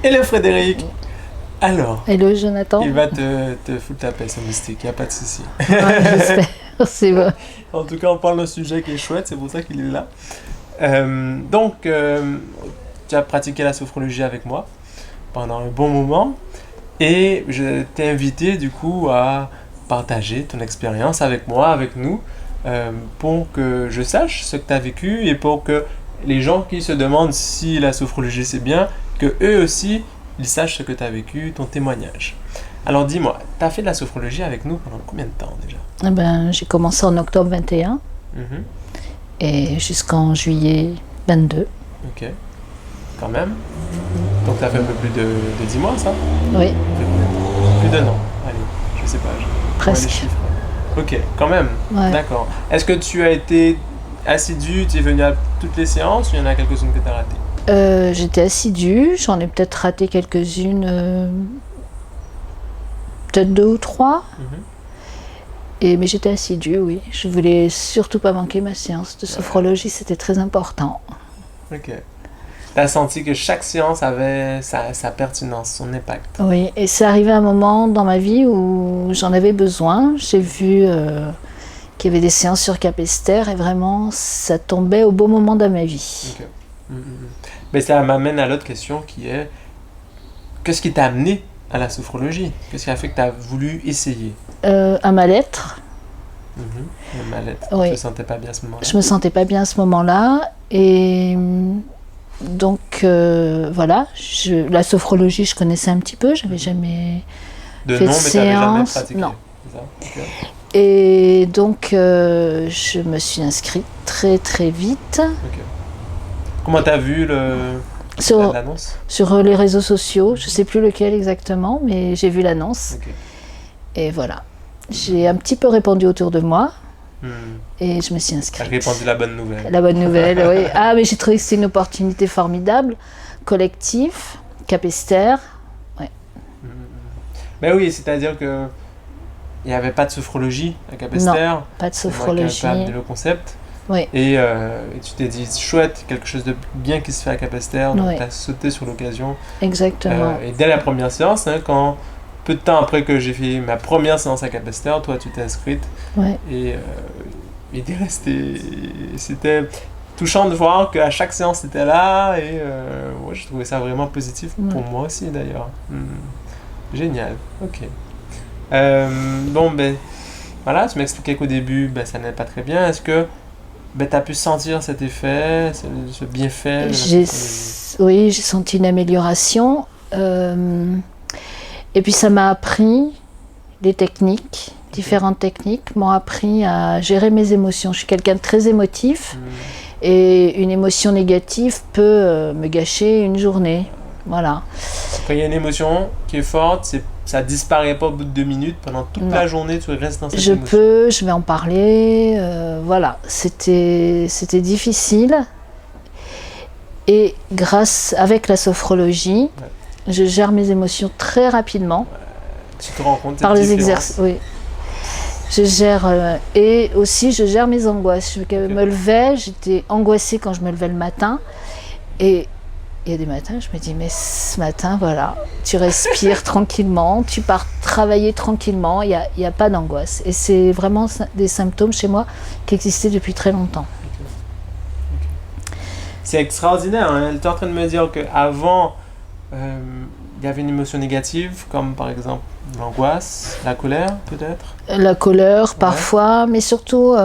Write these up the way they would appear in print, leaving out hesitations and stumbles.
Hello Frédéric. Alors, Hello Jonathan. il va te foutre la paix, ce mystique, il n'y a pas de souci. Ouais, j'espère, c'est bon. En tout cas, on parle d'un sujet qui est chouette, c'est pour ça qu'il est là. Tu as pratiqué la sophrologie avec moi pendant un bon moment et je t'ai invité du coup à partager ton expérience avec moi, avec nous, pour que je sache ce que tu as vécu et pour que les gens qui se demandent si la sophrologie c'est bien, que eux aussi ils sachent ce que tu as vécu, ton témoignage. Alors dis-moi, tu as fait de la sophrologie avec nous pendant combien de temps déjà? Eh ben, j'ai commencé en octobre 21 Mhm. et jusqu'en juillet 22. Ok, quand même. Donc ça fait un peu plus de 10 mois ça? Oui, Plus d'un an, allez, je sais pas. presque. Les chiffres. Ok, quand même. Ouais. D'accord. Est-ce que tu as été assidu, tu es venu à toutes les séances ou il y en a quelques-unes que tu as ratées? J'étais assidue, j'en ai peut-être raté quelques-unes, peut-être 2 ou 3. Mhm. Mais j'étais assidue, oui. Je voulais surtout pas manquer ma séance de sophrologie, c'était très important. Ok. Tu as senti que chaque séance avait sa pertinence, son impact. Oui, et c'est arrivé un moment dans ma vie où j'en avais besoin. J'ai vu qu'il y avait des séances sur Capester et vraiment, ça tombait au bon moment dans ma vie. Ok. Mhm. Mais ça m'amène à l'autre question qui est, qu'est-ce qui t'a amené à la sophrologie? Qu'est-ce qui a fait que tu as voulu essayer? Un mal-être. Le mal-être. Oui. Tu te sentais pas bien à ce moment-là? Je me sentais pas bien à ce moment-là et donc voilà, la sophrologie je connaissais un petit peu, j'avais jamais De fait nom, de mais tu n'avais jamais séance. pratiqué. Non. C'est ça? Ok. Et donc je me suis inscrite très très vite Ok. Comment tu as vu l'annonce? sur les réseaux sociaux, je sais plus lequel exactement, mais j'ai vu l'annonce Ok. et voilà. J'ai un petit peu répandu autour de moi Hmm. et je me suis Tu as inscrite. répandu la bonne nouvelle. La bonne nouvelle, oui. Ah, mais j'ai trouvé que c'était une opportunité formidable, collectif, Capester. Ben oui, c'est-à-dire que il n'y avait pas de sophrologie à Capester. Pas de C'est moi qui sophrologie. ai amené le concept. Oui, Et tu t'es dit, chouette, quelque chose de bien qui se fait à Capester. Donc Oui. tu as sauté sur l'occasion. exactement. Et dès la première séance, hein, peu de temps après que j'ai fait ma première séance à Capester, toi tu t'es inscrite. Ouais. Et il est resté. C'était touchant de voir qu'à chaque séance c'était là. Et ouais, je trouvais ça vraiment positif pour moi aussi d'ailleurs. Génial, ok. Bon, ben voilà, tu m'expliquais qu'au début, ben, ça n'allait pas très bien. Est-ce que ben, tu as pu sentir cet effet, ce bienfait de la sophrologie? Oui, j'ai senti une amélioration. Et puis ça m'a appris des techniques, différentes techniques, m'ont appris à gérer mes émotions. Je suis quelqu'un de très émotif. Et une émotion négative peut me gâcher une journée. Voilà. Quand il y a une émotion qui est forte, ça disparaît pas au bout de 2 minutes. Pendant toute Non. la journée, tu restes dans cette émotion. Je vais en parler. Voilà, c'était difficile. Et avec la sophrologie, je gère mes émotions très rapidement. Tu te rends compte Par cette les différence? exercices. Oui. Je gère et aussi je gère mes angoisses. Je me levais, j'étais angoissée quand je me levais le matin. Et il y a des matins, je me dis, mais ce matin, voilà, tu respires tranquillement, tu pars travailler tranquillement, il n'y a pas d'angoisse. Et c'est vraiment des symptômes chez moi qui existaient depuis très longtemps. C'est extraordinaire, hein? Tu es en train de me dire qu'avant, il y avait une émotion négative, comme par exemple l'angoisse, la colère peut-être? La colère parfois, mais surtout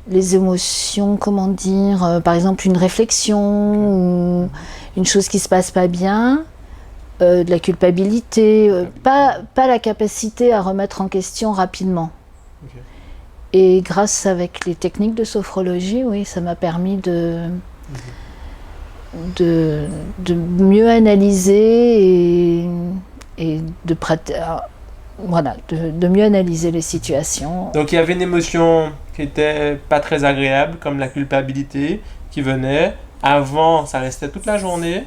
les émotions, comment dire, par exemple une réflexion ou une chose qui se passe pas bien, de la culpabilité, pas la capacité à remettre en question rapidement. Ok. Et grâce avec les techniques de sophrologie, oui, ça m'a permis de mieux analyser et de mieux analyser les situations. Donc il y avait une émotion qui était pas très agréable, comme la culpabilité, qui venait. Avant, ça restait toute la journée.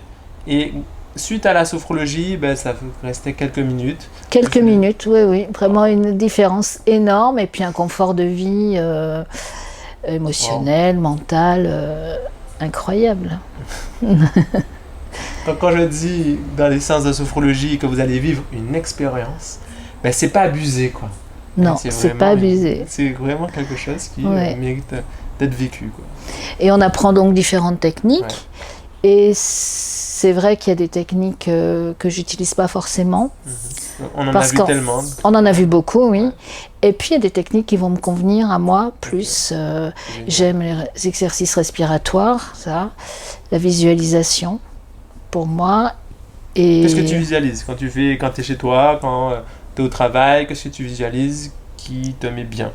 Et suite à la sophrologie, ben, ça restait quelques minutes. Quelques minutes, oui. Vraiment une différence énorme. Et puis un confort de vie émotionnel, mental, incroyable. quand je dis dans les séances de sophrologie que vous allez vivre une expérience, ben c'est pas abusé, quoi. Non, c'est pas abusé. C'est vraiment quelque chose qui mérite d'être vécu, quoi. Et on apprend donc différentes techniques. Ouais. Et c'est vrai qu'il y a des techniques que j'utilise pas forcément. On en a vu tellement. On en a vu beaucoup, oui. Ouais. Et puis il y a des techniques qui vont me convenir à moi plus. J'aime les exercices respiratoires, ça, la visualisation pour moi. Et Qu'est-ce que tu visualises quand tu es chez toi, quand tu es au travail, qu'est-ce que tu visualises qui te met bien?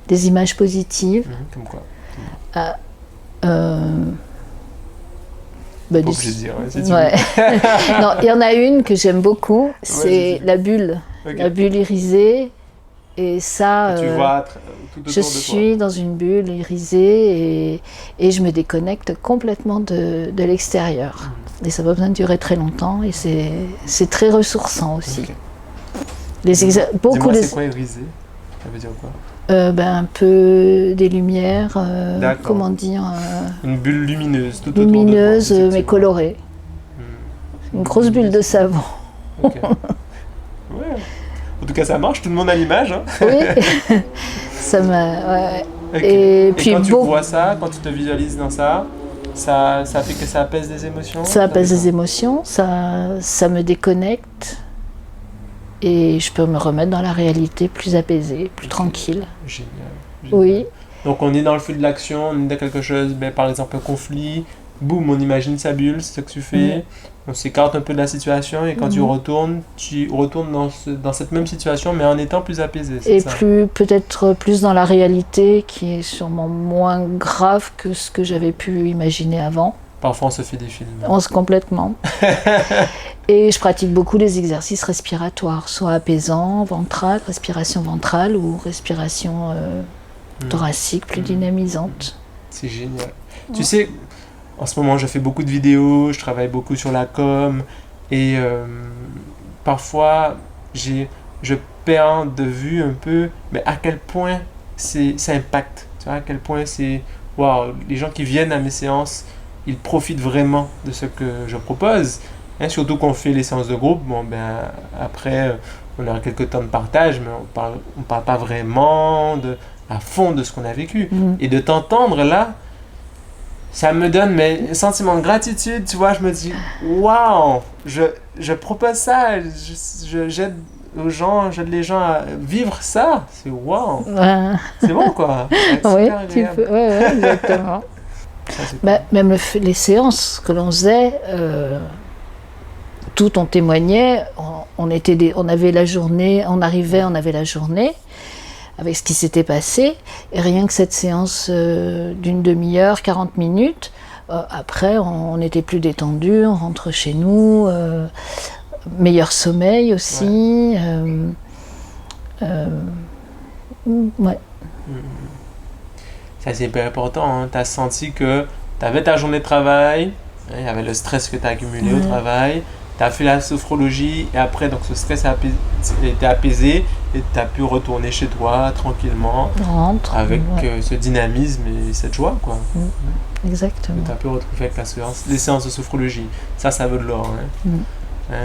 Des images positives. Comme quoi? Pas obligé de dire, si tu ouais. Non, il y en a une que j'aime beaucoup, c'est la bulle. Okay. La bulle irisée. Et ça, tu vois tout autour je suis dans une bulle irisée et je me déconnecte complètement de l'extérieur. Et ça n'a pas besoin de durer très longtemps et c'est très ressourçant aussi. Okay. C'est quoi irisé? Ça veut dire quoi? Un peu des lumières, comment dire... une bulle lumineuse, tout lumineuse, autour de toi, mais colorée. Une grosse bulle de savon. Ok. Ouais. En tout cas, ça marche, tout le monde a l'image. Hein. Oui, ça m'a... Ouais. Okay. Et puis quand tu vois ça, quand tu te visualises dans ça fait que ça apaise les émotions? Ça apaise les émotions, ça me déconnecte. Et je peux me remettre dans la réalité plus apaisée, plus tranquille. Génial. Oui. Donc on est dans le feu de l'action, on est dans quelque chose, par exemple un conflit, boum, on imagine sa bulle, c'est ce que tu fais, on s'écarte un peu de la situation et quand tu retournes dans cette même situation mais en étant plus apaisé. Et peut-être plus dans la réalité qui est sûrement moins grave que ce que j'avais pu imaginer avant. Parfois on se fait des films. Complètement. Et je pratique beaucoup les exercices respiratoires, soit apaisants, ventral, respiration ventrale ou respiration thoracique plus dynamisante. C'est génial. Tu sais, en ce moment je fais beaucoup de vidéos, je travaille beaucoup sur la com et parfois je perds de vue un peu mais à quel point ça impacte. Tu vois, à quel point c'est... Waouh, les gens qui viennent à mes séances, ils profitent vraiment de ce que je propose. Hein, surtout qu'on fait les séances de groupe. Bon, après, on a quelques temps de partage, mais on parle pas vraiment à fond de ce qu'on a vécu. Et de t'entendre là, ça me donne un sentiment de gratitude. Tu vois, je me dis, waouh, je propose ça, j'aide les gens à vivre ça. C'est waouh. C'est bon, quoi. Oui, tu peux. Ouais, exactement. Même les séances que l'on faisait, tout on témoignait, on avait la journée, on arrivait, on avait la journée avec ce qui s'était passé, et rien que cette séance d'une demi-heure, 40 minutes, après on était plus détendu, on rentre chez nous, meilleur sommeil aussi. Ouais. Ça, c'est hyper important. Hein. Tu as senti que tu avais ta journée de travail, il y avait le stress que tu as accumulé au travail, tu as fait la sophrologie et après, donc, ce stress a été apaisé et tu as pu retourner chez toi tranquillement avec ce dynamisme et cette joie, quoi. Exactement. Tu as pu retrouver avec les séances de sophrologie. Ça vaut de l'or. Hein.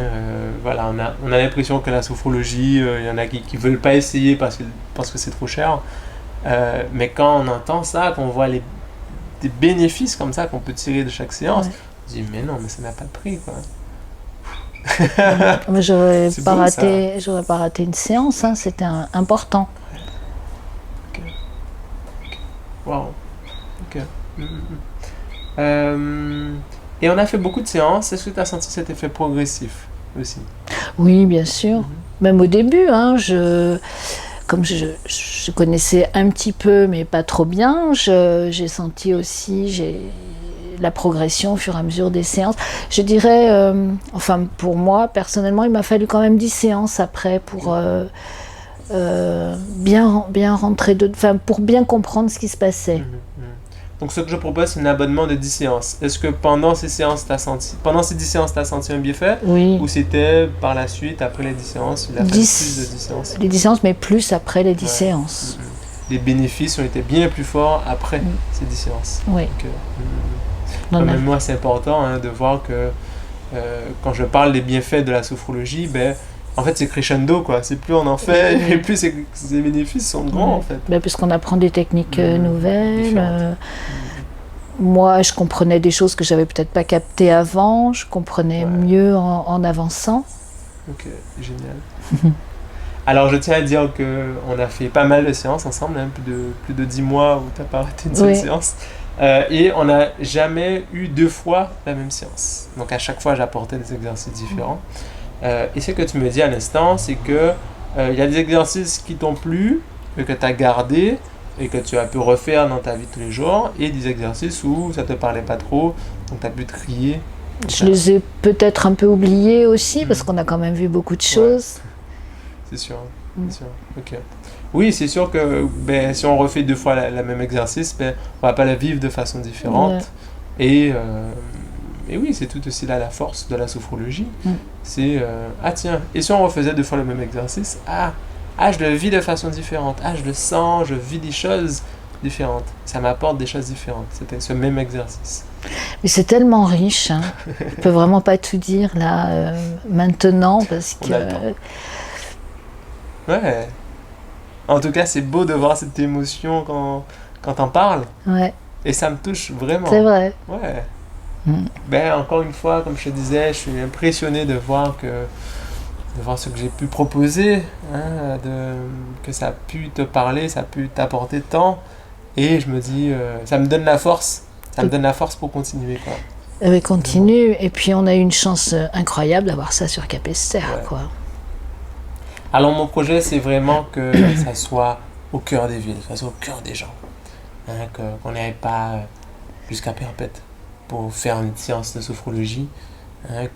Voilà, on a l'impression que la sophrologie, il y en a qui ne veulent pas essayer parce que c'est trop cher. Mais quand on entend ça, qu'on voit des bénéfices comme ça qu'on peut tirer de chaque séance, on se dit mais non, mais ça n'a pas de prix, quoi. Mais j'aurais pas raté une séance, hein, c'était important. Ok. Wow. Ok. Et on a fait beaucoup de séances. Est-ce que tu as senti cet effet progressif aussi? Oui, bien sûr. Même au début, hein, comme je connaissais un petit peu, mais pas trop bien, j'ai senti aussi la progression au fur et à mesure des séances. Je dirais, enfin pour moi, personnellement, il m'a fallu quand même 10 séances après pour bien rentrer pour bien comprendre ce qui se passait. Donc ce que je propose, c'est un abonnement de 10 séances. Est-ce que pendant ces 10 séances, tu as senti un bienfait? Oui. Ou c'était par la suite, après les 10 séances, il a fallu plus de 10 séances? Les 10 séances, mais plus après les 10 séances. Les bénéfices ont été bien plus forts après ces 10 séances. Oui. Donc, même moi, c'est important de voir que quand je parle des bienfaits de la sophrologie, ben, en fait, c'est crescendo, quoi. C'est plus on en fait, et plus ces bénéfices sont grands, en fait. Ben, puisqu'on apprend des techniques nouvelles. Différentes. Moi, je comprenais des choses que j'avais peut-être pas captées avant. Je comprenais mieux en avançant. Ok, génial. Alors, je tiens à dire qu'on a fait pas mal de séances ensemble, hein, plus de 10 mois où tu n'as pas arrêté une seule séance. Et on n'a jamais eu 2 fois la même séance. Donc, à chaque fois, j'apportais des exercices différents. Et ce que tu me dis à l'instant, c'est que il y a des exercices qui t'ont plu, que tu as gardé et que tu as pu refaire dans ta vie de tous les jours, et des exercices où ça te parlait pas trop, donc tu as pu trier. Je les ai peut-être un peu oubliés aussi, parce qu'on a quand même vu beaucoup de choses. C'est sûr, c'est sûr. Ok. Oui, c'est sûr que ben, si on refait 2 fois la même exercice, ben, on va pas la vivre de façon différente. Et oui, c'est tout aussi là la force de la sophrologie. C'est, ah tiens, et si on refaisait 2 fois le même exercice, je le vis de façon différente. Je le sens, je vis des choses différentes. Ça m'apporte des choses différentes. C'était ce même exercice. Mais c'est tellement riche. Hein. Je peux vraiment pas tout dire là maintenant parce que... Ouais. En tout cas, c'est beau de voir cette émotion quand t'en parles. Ouais. Et ça me touche vraiment. C'est vrai. Ouais. Ben, encore une fois, comme je te disais, je suis impressionné de voir ce que j'ai pu proposer, hein, que ça a pu te parler, ça a pu t'apporter tant. Et je me dis, ça me donne la force. Ça me donne la force pour continuer, quoi. Oui, continue. Et puis, on a eu une chance incroyable d'avoir ça sur Capesterre, quoi. Alors, mon projet, c'est vraiment que ça soit au cœur des villes, que ça soit au cœur des gens. Hein, qu'on n'aille pas jusqu'à Perpète pour faire une séance de sophrologie. Hein,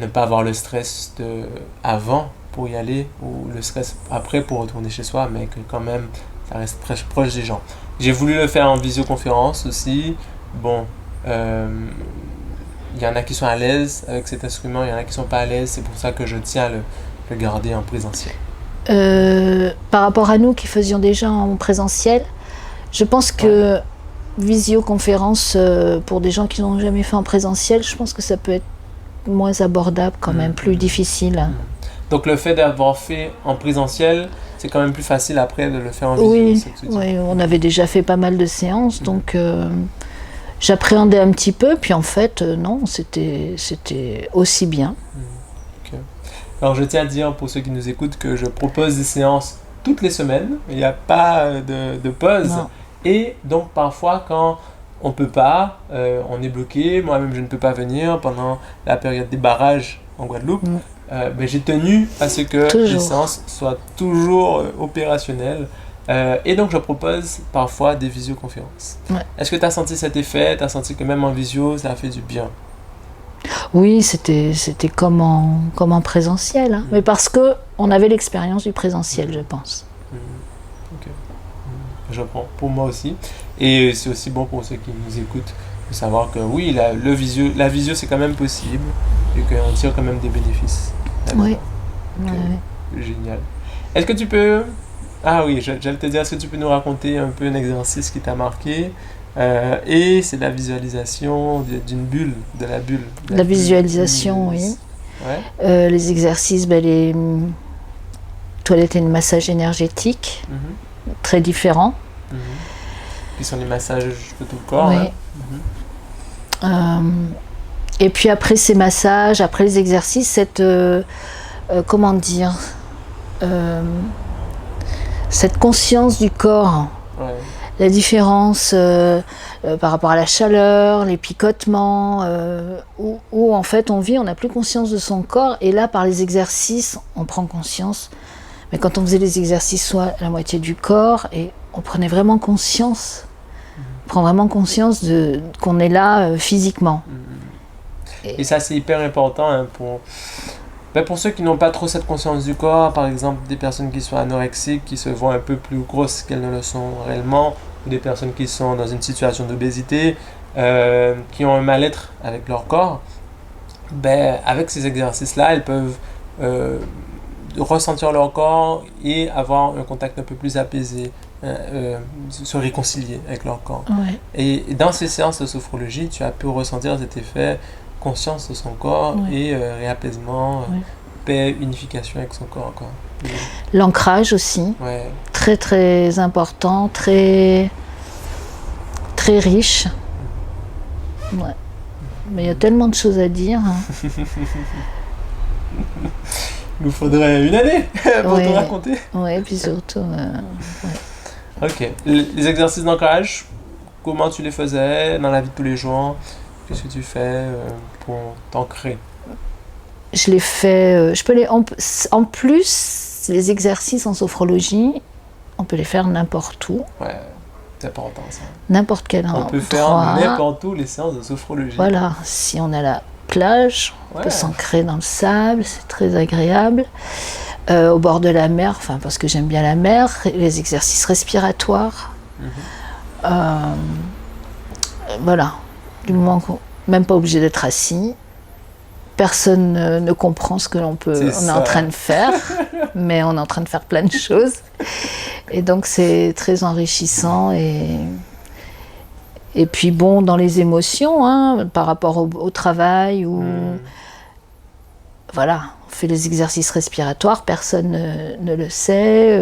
ne pas avoir le stress avant pour y aller, ou le stress après pour retourner chez soi, mais que quand même, ça reste très proche des gens. J'ai voulu le faire en visioconférence aussi. Bon, il y en a qui sont à l'aise avec cet instrument, il y en a qui ne sont pas à l'aise. C'est pour ça que je tiens à le garder en présentiel. Par rapport à nous qui faisions déjà en présentiel, je pense que visioconférence pour des gens qui n'ont jamais fait en présentiel, je pense que ça peut être moins abordable quand même, plus difficile. Donc le fait d'avoir fait en présentiel, c'est quand même plus facile après de le faire en visio. Oui, on avait déjà fait pas mal de séances, donc j'appréhendais un petit peu, puis en fait, non, c'était aussi bien. Alors je tiens à dire pour ceux qui nous écoutent que je propose des séances toutes les semaines, il n'y a pas de pause. Non. Et donc parfois quand on ne peut pas, on est bloqué, moi-même je ne peux pas venir pendant la période des barrages en Guadeloupe, mais j'ai tenu à ce que les séances soient toujours opérationnelles. Et donc je propose parfois des visioconférences. Est-ce que tu as senti cet effet? Tu as senti que même en visio, ça a fait du bien? Oui, c'était comme en présentiel, hein. Mais parce qu'on avait l'expérience du présentiel, je pense. Ok. Je prends pour moi aussi. Et c'est aussi bon pour ceux qui nous écoutent de savoir que oui, la visio c'est quand même possible et qu'on tire quand même des bénéfices. Oui. Génial. Est-ce que tu peux... Ah oui, j'allais te dire, est-ce que tu peux nous raconter un peu un exercice qui t'a marqué? Et c'est la visualisation d'une bulle, de la bulle. La visualisation, oui. Ouais. Les exercices, les toilettes et le massage énergétique, très différents. Qui sont les massages de tout le corps. Oui. Et puis après ces massages, après les exercices, cette cette conscience du corps. Ouais. La différence par rapport à la chaleur, les picotements, où en fait on n'a plus conscience de son corps, et là par les exercices on prend conscience. Mais quand on faisait les exercices, soit la moitié du corps, et on prenait vraiment conscience, on prend vraiment conscience qu'on est là physiquement. Et ça c'est hyper important hein, pour ceux qui n'ont pas trop cette conscience du corps, par exemple des personnes qui sont anorexiques, qui se voient un peu plus grosses qu'elles ne le sont réellement, ou des personnes qui sont dans une situation d'obésité, qui ont un mal-être avec leur corps, avec ces exercices-là, elles peuvent ressentir leur corps et avoir un contact un peu plus apaisé, se réconcilier avec leur corps. Ouais. Et dans ces séances de sophrologie, tu as pu ressentir cet effet conscience de son corps et réapaisement, Ouais. paix, unification avec son corps encore. L'ancrage aussi, Ouais. très très important, très très riche. Ouais. Mais il y a tellement de choses à dire. Hein. Il nous faudrait une année pour Ouais. tout raconter. Ouais, puis surtout, Ok. Les exercices d'ancrage, comment tu les faisais dans la vie de tous les jours? Qu'est-ce que tu fais pour t'ancrer? je les fais. Je peux les. En plus, les exercices en sophrologie, on peut les faire n'importe où, Ouais, c'est important ça. n'importe quel On peut faire endroit. n'importe où les séances de sophrologie. Voilà, si on a la plage, on Ouais. peut s'ancrer dans le sable, c'est très agréable. Au bord de la mer, enfin parce que j'aime bien la mer, les exercices respiratoires. Mhm. Voilà, du moment qu'on même pas obligé d'être assis. Personne ne comprend ce que on est ça. en train de faire, mais on est en train de faire plein de choses. Et donc c'est très enrichissant et puis bon, dans les émotions, hein, par rapport au travail ou voilà, on fait les exercices respiratoires, personne ne le sait,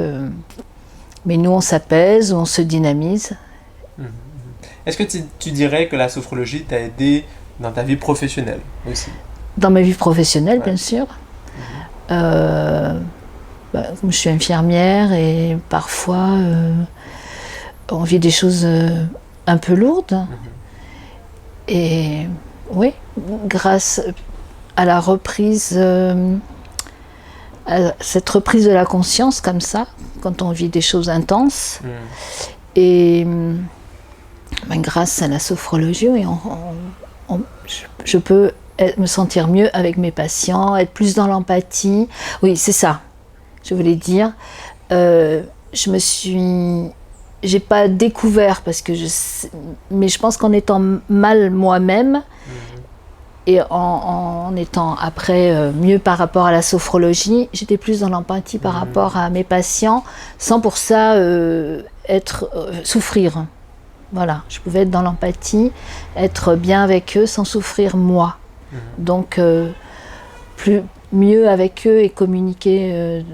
mais nous on s'apaise, on se dynamise. Est-ce que tu dirais que la sophrologie t'a aidé dans ta vie professionnelle aussi? Dans ma vie professionnelle, Ouais. bien sûr. Je suis infirmière et parfois on vit des choses un peu lourdes. Et oui, grâce à la reprise, à cette reprise de la conscience comme ça, quand on vit des choses intenses, et grâce à la sophrologie, oui, je peux me sentir mieux avec mes patients, être plus dans l'empathie. Oui, c'est ça, je voulais dire. J'ai pas découvert mais je pense qu'en étant mal moi-même et en étant après mieux par rapport à la sophrologie, j'étais plus dans l'empathie par rapport à mes patients, sans pour ça souffrir. Voilà, je pouvais être dans l'empathie, être bien avec eux sans souffrir moi. Donc mieux avec eux et communiquer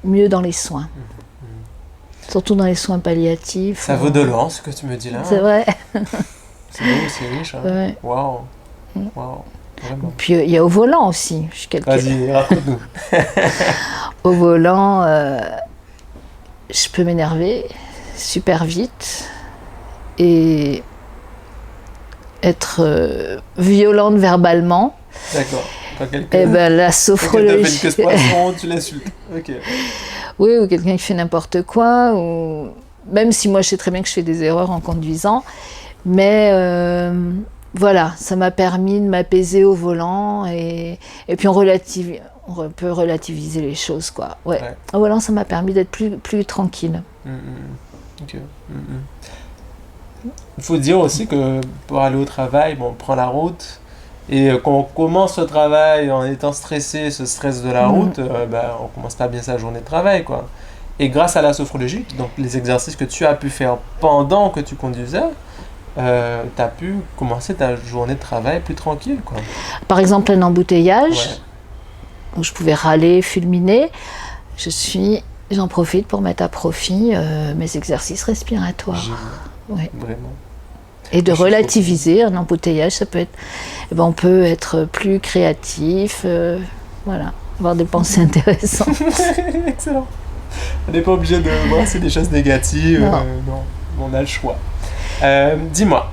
mieux dans les soins. Surtout dans les soins palliatifs. Ça vaut de l'or ce que tu me dis là. C'est vrai. C'est beau, c'est riche. Hein. Ouais. Waouh. Waouh. Vraiment. Puis il y a au volant aussi. Je suis quelqu'un. Vas-y, raconte-nous. Au volant, je peux m'énerver super vite et être violente verbalement. D'accord. Quand Et quelqu'un la t'a sophrologie. fait une queue de poisson, tu l'insultes. Ok. Oui, ou quelqu'un qui fait n'importe quoi, ou même si moi je sais très bien que je fais des erreurs en conduisant, mais voilà, ça m'a permis de m'apaiser au volant et puis on peut relativiser les choses, quoi. Ouais. Au volant, ça m'a permis d'être plus tranquille. Ok. Il faut dire aussi que pour aller au travail, on prend la route. Et quand on commence le travail en étant stressé, ce stress de la route, on commence pas bien sa journée de travail, quoi. Et grâce à la sophrologie, donc les exercices que tu as pu faire pendant que tu conduisais, tu as pu commencer ta journée de travail plus tranquille, quoi. Par exemple, un embouteillage, où je pouvais râler, fulminer, j'en profite pour mettre à profit mes exercices respiratoires. Ouais. Vraiment. Et de relativiser un embouteillage, ça peut être, on peut être plus créatif, voilà, avoir des pensées intéressantes. Excellent. On n'est pas obligé de voir c'est des choses négatives, non. Non, on a le choix. Dis-moi,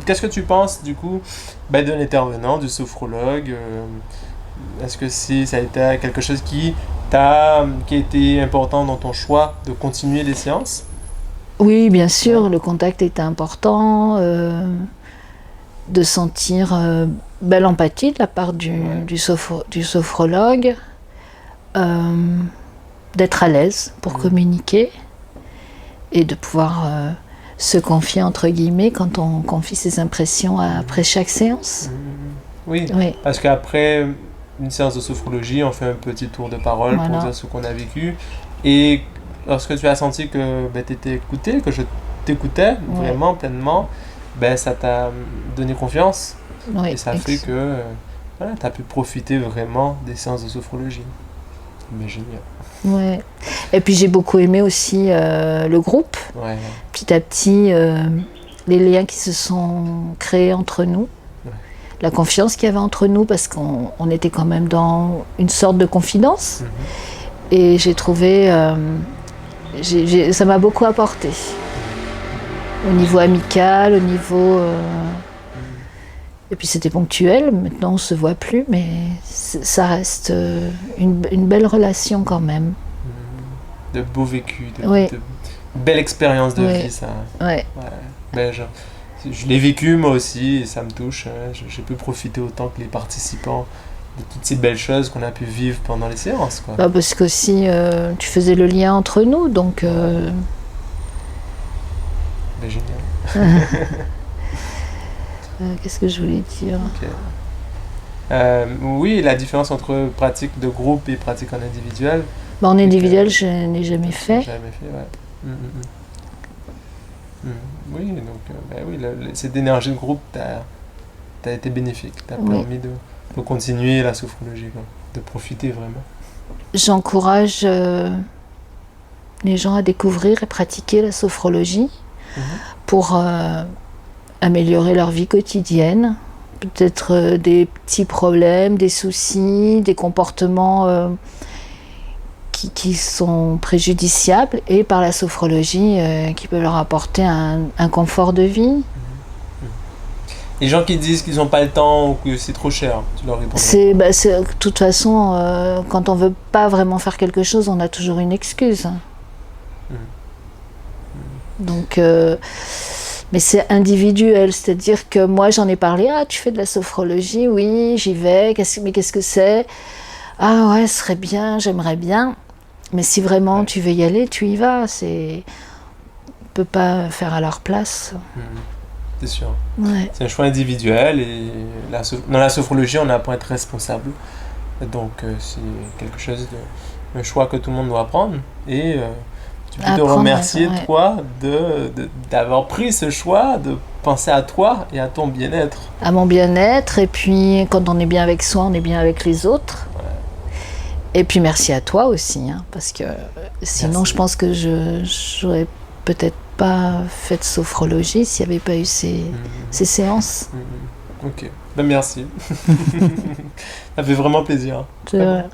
qu'est-ce que tu penses du coup de l'intervenant, du sophrologue? Est-ce que ça a été quelque chose qui a été important dans ton choix de continuer les séances? Oui, bien sûr, le contact était important, de sentir l'empathie de la part du sophrologue, d'être à l'aise pour communiquer et de pouvoir se confier entre guillemets quand on confie ses impressions après chaque séance. Oui, parce qu'après une séance de sophrologie, on fait un petit tour de parole pour dire ce qu'on a vécu et lorsque tu as senti que tu étais écouté, que je t'écoutais vraiment pleinement, ça t'a donné confiance Oui, Et ça fait que voilà, tu as pu profiter vraiment des séances de sophrologie. Mais génial. Ouais. Et puis j'ai beaucoup aimé aussi le groupe. Ouais. Petit à petit, les liens qui se sont créés entre nous, Ouais. la confiance qu'il y avait entre nous, parce qu'on était quand même dans une sorte de confidence. Et j'ai trouvé, ça m'a beaucoup apporté. Au niveau amical, au niveau... Et puis c'était ponctuel, maintenant on ne se voit plus, mais ça reste une belle relation quand même. De beaux vécus, Oui. de belle expérience de Oui. vie, ça. Ouais. Ouais. Ben, je l'ai vécu moi aussi, et ça me touche. J'ai pu profiter autant que les participants de toutes ces belles choses qu'on a pu vivre pendant les séances, quoi. Bah parce qu'aussi tu faisais le lien entre nous, donc... Ben, génial. Qu'est-ce que je voulais dire? Ok. Oui, la différence entre pratique de groupe et pratique en individuel. Bah, en individuel, je n'ai jamais fait. Jamais fait, ouais. Oui, donc, ben oui, cette énergie de groupe t'a été bénéfique, t'a Oui. permis de continuer la sophrologie, quoi, de profiter vraiment. J'encourage les gens à découvrir et pratiquer la sophrologie pour améliorer leur vie quotidienne. Peut-être des petits problèmes, des soucis, des comportements qui sont préjudiciables, et par la sophrologie qui peut leur apporter un confort de vie. Les gens qui disent qu'ils n'ont pas le temps ou que c'est trop cher, tu leur réponds? De toute façon, quand on ne veut pas vraiment faire quelque chose, on a toujours une excuse. Donc, mais c'est individuel, c'est-à-dire que moi j'en ai parlé, tu fais de la sophrologie, oui, j'y vais, mais qu'est-ce que c'est? Ah ouais, ce serait bien, j'aimerais bien. Mais si vraiment tu veux y aller, tu y vas. On ne peut pas faire à leur place. C'est sûr. Ouais. C'est un choix individuel, et dans la sophrologie, on apprend à être responsable. Donc c'est quelque chose un choix que tout le monde doit prendre. Et tu peux te remercier, toi, d'avoir pris ce choix, de penser à toi et à ton bien-être. À mon bien-être, et puis quand on est bien avec soi, on est bien avec les autres. Ouais. Et puis merci à toi aussi, parce que sinon je pense que j'aurais peut-être pas fait de sophrologie s'il n'y avait pas eu ces séances. Ok, ben merci. Ça fait vraiment plaisir. C'est vrai.